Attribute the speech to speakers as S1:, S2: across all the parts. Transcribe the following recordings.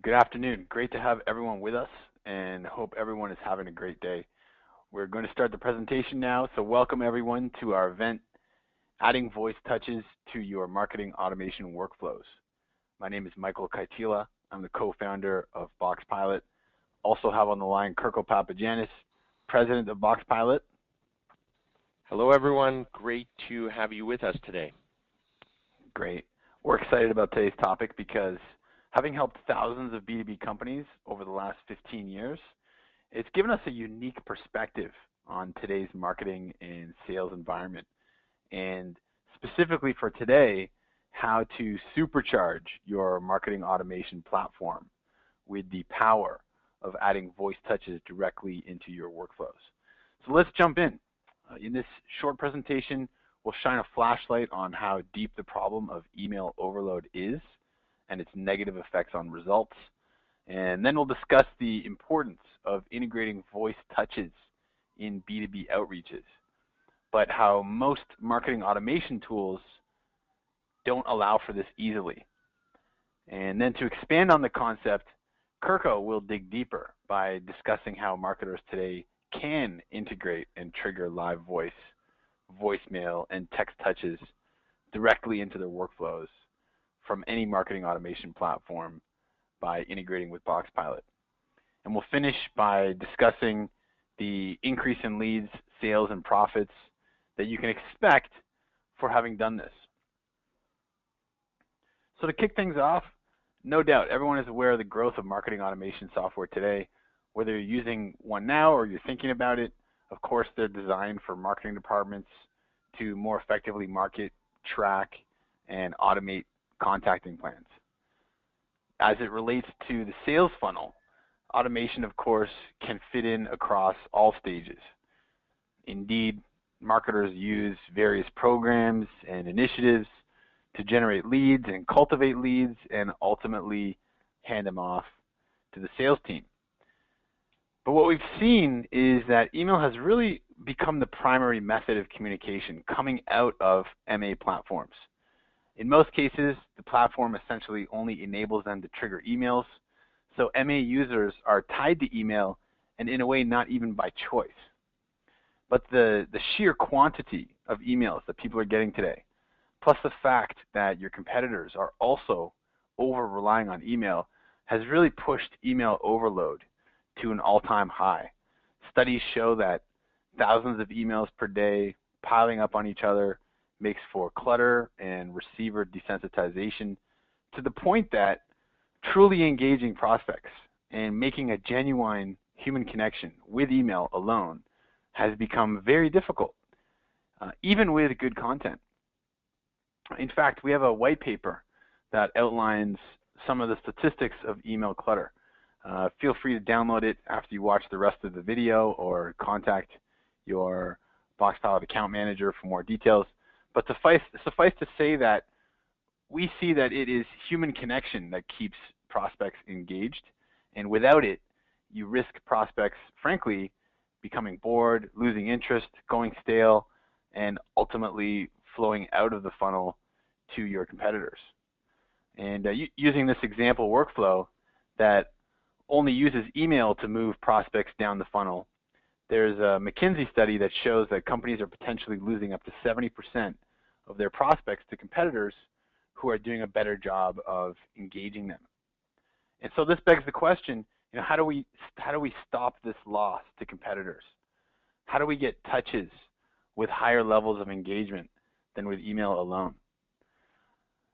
S1: Good afternoon. Great to have everyone with us and hope everyone is having a great day. We're going to start the presentation now, so welcome everyone to our event, Adding Voice Touches to Your Marketing Automation Workflows. My name is Michael Kaitila. I'm the co-founder of Boxpilot. Also have on the line Kirko Papagiannis, president of Boxpilot.
S2: Hello everyone, great to have you with us today.
S1: Great. We're excited about today's topic because having helped thousands of B2B companies over the last 15 years, it's given us a unique perspective on today's marketing and sales environment. And specifically for today, how to supercharge your marketing automation platform with the power of adding voice touches directly into your workflows. So let's jump in. In this short presentation, we'll shine a flashlight on how deep the problem of email overload is and its negative effects on results. And then we'll discuss the importance of integrating voice touches in B2B outreaches, but how most marketing automation tools don't allow for this easily. And then to expand on the concept, Kirko will dig deeper by discussing how marketers today can integrate and trigger live voice, voicemail, and text touches directly into their workflows from any marketing automation platform by integrating with Boxpilot. And we'll finish by discussing the increase in leads, sales, and profits that you can expect for having done this. So to kick things off, no doubt everyone is aware of the growth of marketing automation software today. Whether you're using one now or you're thinking about it, of course they're designed for marketing departments to more effectively market, track, and automate contacting plans. As it relates to the sales funnel, automation, of course, can fit in across all stages. Indeed, marketers use various programs and initiatives to generate leads and cultivate leads and ultimately hand them off to the sales team. But what we've seen is that email has really become the primary method of communication coming out of MA platforms. In most cases, the platform essentially only enables them to trigger emails, so MA users are tied to email and in a way not even by choice. But the sheer quantity of emails that people are getting today, plus the fact that your competitors are also over-relying on email, has really pushed email overload to an all-time high. Studies show that thousands of emails per day piling up on each other makes for clutter and receiver desensitization to the point that truly engaging prospects and making a genuine human connection with email alone has become very difficult, even with good content. In fact, we have a white paper that outlines some of the statistics of email clutter. Feel free to download it after you watch the rest of the video or contact your Boxpilot account manager for more details. But suffice to say that we see that it is human connection that keeps prospects engaged, and without it, you risk prospects, frankly, becoming bored, losing interest, going stale, and ultimately flowing out of the funnel to your competitors. And using this example workflow that only uses email to move prospects down the funnel, there's a McKinsey study that shows that companies are potentially losing up to 70% of their prospects to competitors who are doing a better job of engaging them. And so this begs the question, how do we stop this loss to competitors? How do we get touches with higher levels of engagement than with email alone?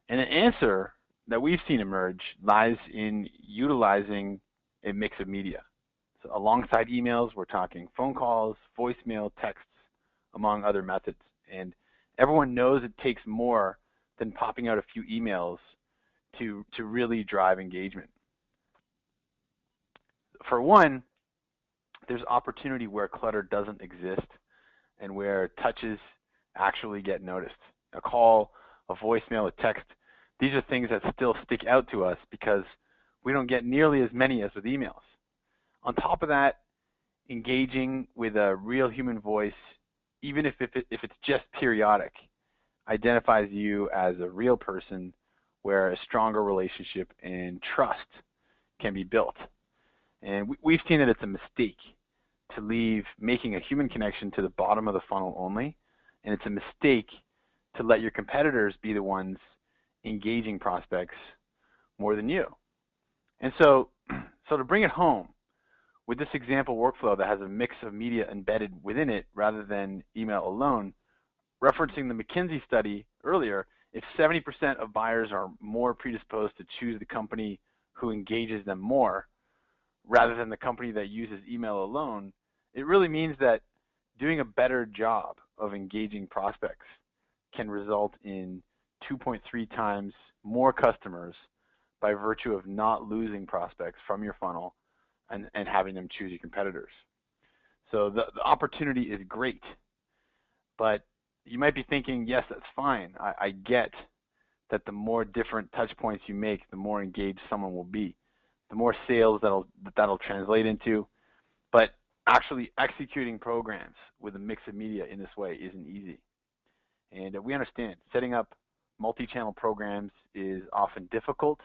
S1: And the answer that we've seen emerge lies in utilizing a mix of media. So alongside emails, we're talking phone calls, voicemail, texts, among other methods. And everyone knows it takes more than popping out a few emails to really drive engagement. For one, there's opportunity where clutter doesn't exist and where touches actually get noticed. A call, a voicemail, a text, these are things that still stick out to us because we don't get nearly as many as with emails. On top of that, engaging with a real human voice, even if it's just periodic, identifies you as a real person where a stronger relationship and trust can be built. And we've seen that it's a mistake to leave making a human connection to the bottom of the funnel only, and it's a mistake to let your competitors be the ones engaging prospects more than you. And so to bring it home, with this example workflow that has a mix of media embedded within it rather than email alone, referencing the McKinsey study earlier, if 70% of buyers are more predisposed to choose the company who engages them more rather than the company that uses email alone, it really means that doing a better job of engaging prospects can result in 2.3 times more customers by virtue of not losing prospects from your funnel and having them choose your competitors. So the opportunity is great, but you might be thinking, yes, that's fine. I get that the more different touch points you make, the more engaged someone will be, the more sales that'll translate into. But actually executing programs with a mix of media in this way isn't easy. And we understand setting up multi-channel programs is often difficult.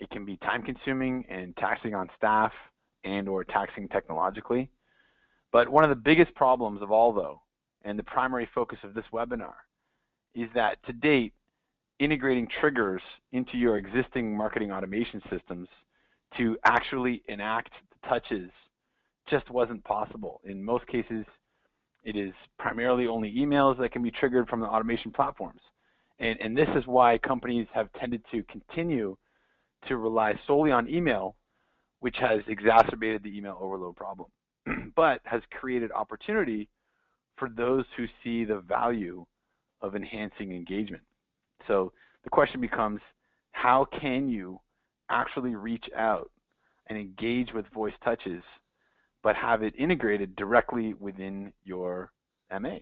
S1: It can be time-consuming and taxing on staff and or taxing technologically. But one of the biggest problems of all, though, and the primary focus of this webinar, is that to date, integrating triggers into your existing marketing automation systems to actually enact the touches just wasn't possible. In most cases, it is primarily only emails that can be triggered from the automation platforms. And this is why companies have tended to continue to rely solely on email, which has exacerbated the email overload problem, but has created opportunity for those who see the value of enhancing engagement. So the question becomes, how can you actually reach out and engage with voice touches, but have it integrated directly within your MA?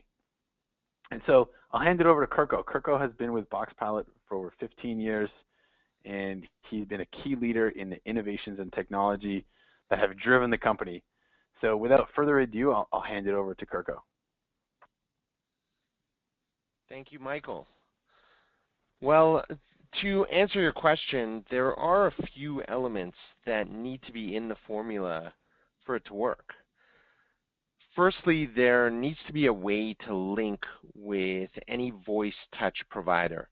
S1: And so I'll hand it over to Kirko. Kirko has been with Boxpilot for over 15 years, and he's been a key leader in the innovations and technology that have driven the company. So without further ado, I'll hand it over to Kirko.
S2: Thank you, Michael. Well, to answer your question, there are a few elements that need to be in the formula for it to work. Firstly, there needs to be a way to link with any voice touch provider.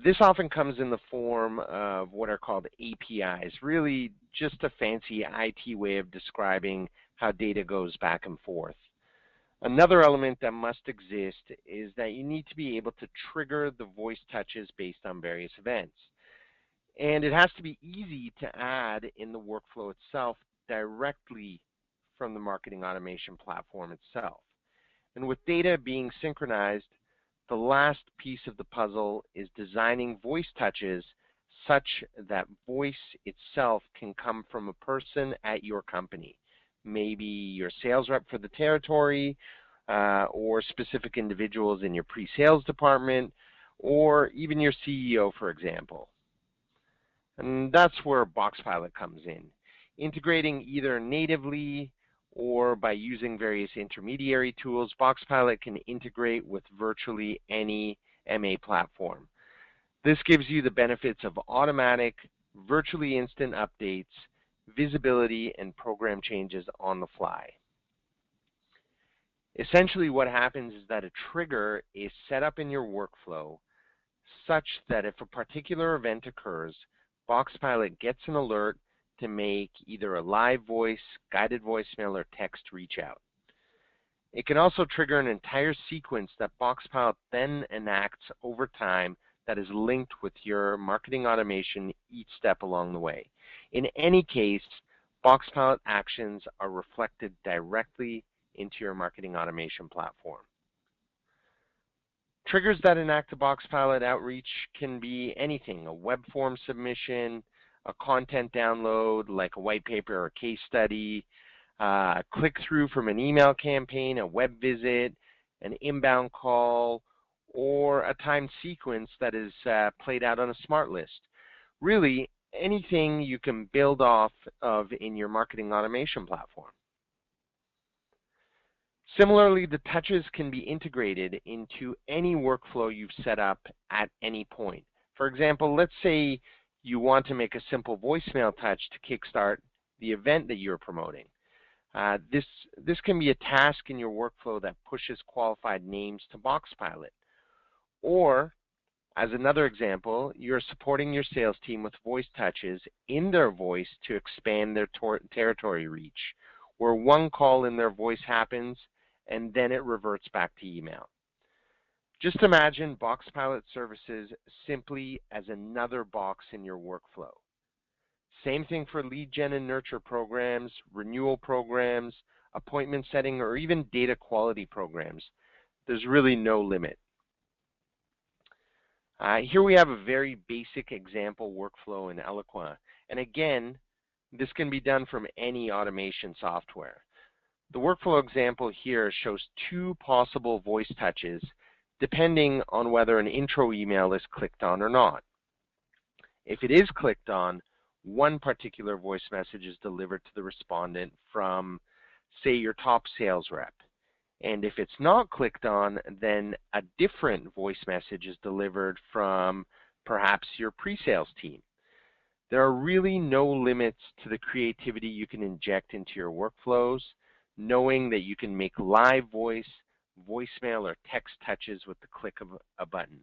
S2: This often comes in the form of what are called APIs, really just a fancy IT way of describing how data goes back and forth. Another element that must exist is that you need to be able to trigger the voice touches based on various events. And it has to be easy to add in the workflow itself directly from the marketing automation platform itself. And with data being synchronized, the last piece of the puzzle is designing voice touches such that voice itself can come from a person at your company, maybe your sales rep for the territory, or specific individuals in your pre-sales department, or even your CEO, for example. And that's where Boxpilot comes in, integrating either natively or by using various intermediary tools. Boxpilot can integrate with virtually any MA platform. This gives you the benefits of automatic, virtually instant updates, visibility, and program changes on the fly. Essentially what happens is that a trigger is set up in your workflow such that if a particular event occurs, Boxpilot gets an alert to make either a live voice, guided voicemail, or text reach out. It can also trigger an entire sequence that Boxpilot then enacts over time that is linked with your marketing automation each step along the way. In any case, Boxpilot actions are reflected directly into your marketing automation platform. Triggers that enact a Boxpilot outreach can be anything: a web form submission, a content download like a white paper or a case study, a click-through from an email campaign, a web visit, an inbound call, or a timed sequence that is played out on a smart list. Really, anything you can build off of in your marketing automation platform. Similarly, the touches can be integrated into any workflow you've set up at any point. For example, let's say you want to make a simple voicemail touch to kickstart the event that you're promoting. This can be a task in your workflow that pushes qualified names to Boxpilot. Or, as another example, you're supporting your sales team with voice touches in their voice to expand their territory reach, where one call in their voice happens and then it reverts back to email. Just imagine Boxpilot services simply as another box in your workflow. Same thing for lead gen and nurture programs, renewal programs, appointment setting, or even data quality programs. There's really no limit. Here we have a very basic example workflow in Eloqua. And again, this can be done from any automation software. The workflow example here shows two possible voice touches depending on whether an intro email is clicked on or not. If it is clicked on, one particular voice message is delivered to the respondent from, say, your top sales rep. And if it's not clicked on, then a different voice message is delivered from perhaps your pre-sales team. There are really no limits to the creativity you can inject into your workflows, knowing that you can make live voice, voicemail, or text touches with the click of a button.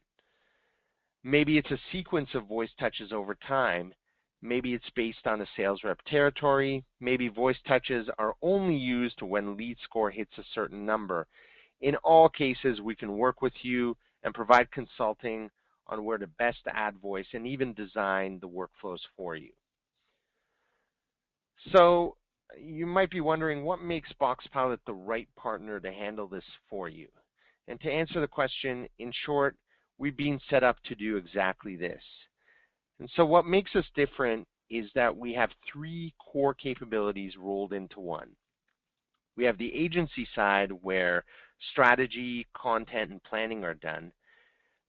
S2: Maybe it's a sequence of voice touches over time. Maybe it's based on a sales rep territory. Maybe voice touches are only used when lead score hits a certain number. In all cases, we can work with you and provide consulting on where to best add voice and even design the workflows for you. So you might be wondering, what makes Boxpilot the right partner to handle this for you? And to answer the question, in short, we've been set up to do exactly this. And so what makes us different is that we have three core capabilities rolled into one. We have the agency side where strategy, content, and planning are done,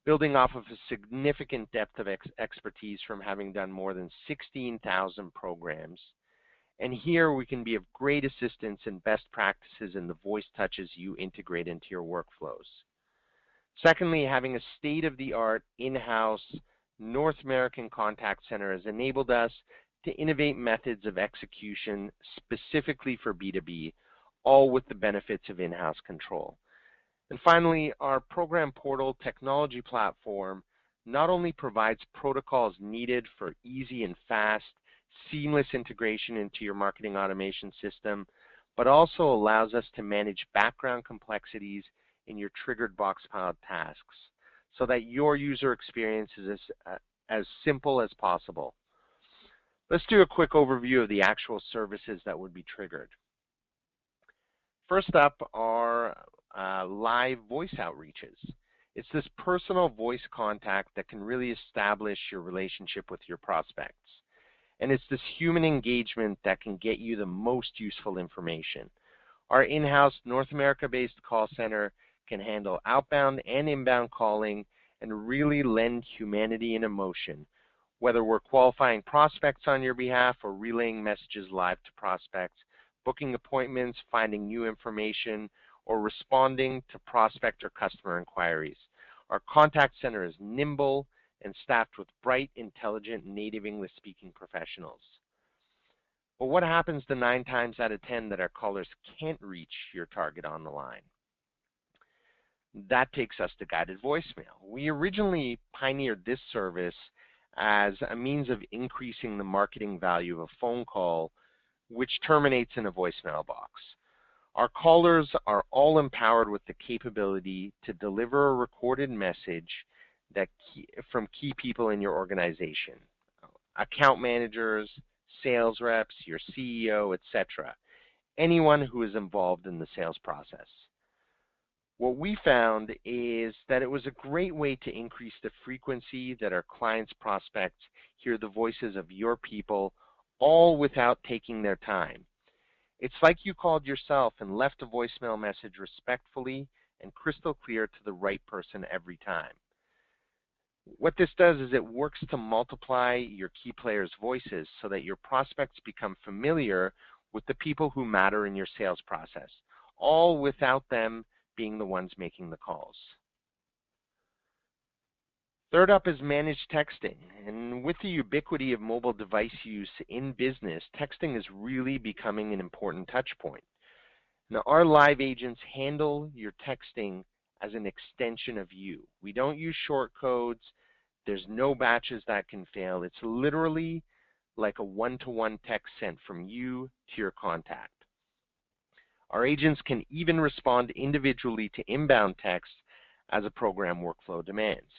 S2: building off of a significant depth of expertise from having done more than 16,000 programs. And here we can be of great assistance in best practices in the voice touches you integrate into your workflows. Secondly, having a state-of-the-art in-house North American contact center has enabled us to innovate methods of execution specifically for B2B, all with the benefits of in-house control. And finally, our program portal technology platform not only provides protocols needed for easy and fast, seamless integration into your marketing automation system, but also allows us to manage background complexities in your triggered Boxpilot tasks, so that your user experience is as simple as possible. Let's do a quick overview of the actual services that would be triggered. First up are live voice outreaches. It's this personal voice contact that can really establish your relationship with your prospects. And it's this human engagement that can get you the most useful information. Our in-house North America-based call center can handle outbound and inbound calling and really lend humanity and emotion, whether we're qualifying prospects on your behalf or relaying messages live to prospects, booking appointments, finding new information, or responding to prospect or customer inquiries. Our contact center is nimble and staffed with bright, intelligent, native English-speaking professionals. But what happens the 9 times out of 10 that our callers can't reach your target on the line? That takes us to guided voicemail. We originally pioneered this service as a means of increasing the marketing value of a phone call, which terminates in a voicemail box. Our callers are all empowered with the capability to deliver a recorded message from key people in your organization, account managers, sales reps, your CEO, etc., anyone who is involved in the sales process. What we found is that it was a great way to increase the frequency that our clients' prospects hear the voices of your people, all without taking their time. It's like you called yourself and left a voicemail message respectfully and crystal clear to the right person every time. What this does is it works to multiply your key players' voices so that your prospects become familiar with the people who matter in your sales process, all without them being the ones making the calls. Third up is managed texting. And with the ubiquity of mobile device use in business, texting is really becoming an important touch point. Now, our live agents handle your texting as an extension of you. We don't use short codes. There's no batches that can fail. It's literally like a one-to-one text sent from you to your contact. Our agents can even respond individually to inbound texts as a program workflow demands.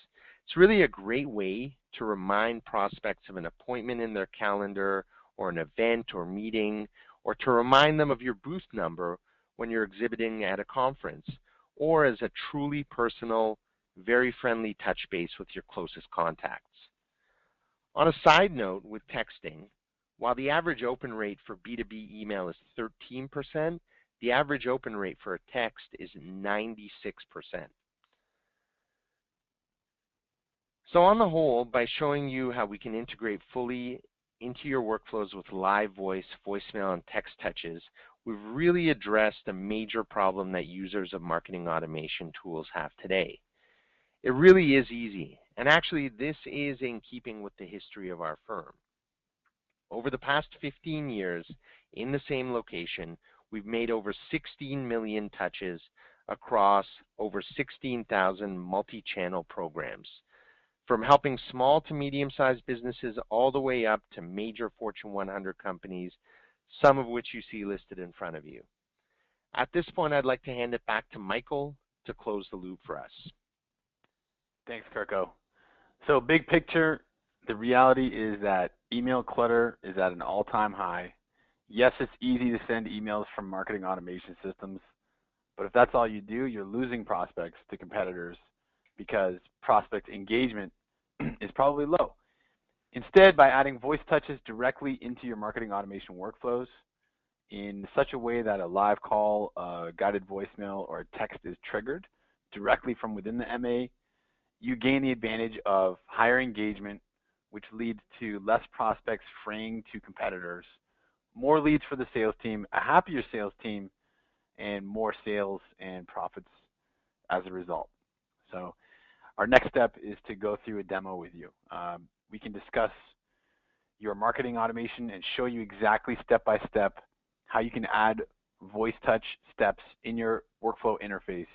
S2: It's really a great way to remind prospects of an appointment in their calendar or an event or meeting, or to remind them of your booth number when you're exhibiting at a conference, or as a truly personal, very friendly touch base with your closest contacts. On a side note with texting, while the average open rate for B2B email is 13%, the average open rate for a text is 96%. So on the whole, by showing you how we can integrate fully into your workflows with live voice, voicemail, and text touches, we've really addressed a major problem that users of marketing automation tools have today. It really is easy, and actually this is in keeping with the history of our firm. Over the past 15 years, in the same location, we've made over 16 million touches across over 16,000 multi-channel programs, from helping small to medium-sized businesses all the way up to major Fortune 100 companies, some of which you see listed in front of you. At this point, I'd like to hand it back to Michael to close the loop for us.
S1: Thanks, Kirko. So big picture, the reality is that email clutter is at an all-time high. Yes, it's easy to send emails from marketing automation systems, but if that's all you do, you're losing prospects to competitors because prospect engagement is probably low. Instead, by adding voice touches directly into your marketing automation workflows in such a way that a live call, a guided voicemail, or a text is triggered directly from within the MA, you gain the advantage of higher engagement, which leads to less prospects fraying to competitors, more leads for the sales team, a happier sales team, and more sales and profits as a result. So our next step is to go through a demo with you. We can discuss your marketing automation and show you exactly step by step how you can add voice touch steps in your workflow interface,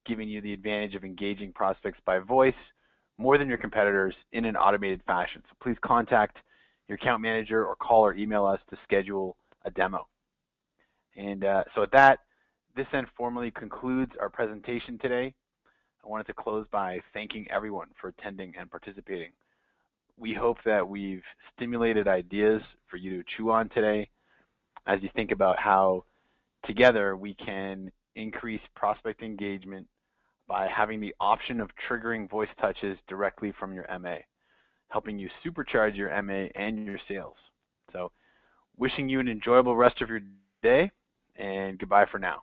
S1: giving you the advantage of engaging prospects by voice more than your competitors in an automated fashion. So please contact your account manager or call or email us to schedule a demo. And so at that, this then formally concludes our presentation today. I wanted to close by thanking everyone for attending and participating. We hope that we've stimulated ideas for you to chew on today as you think about how together we can increase prospect engagement by having the option of triggering voice touches directly from your MA, helping you supercharge your MA and your sales. So wishing you an enjoyable rest of your day, and goodbye for now.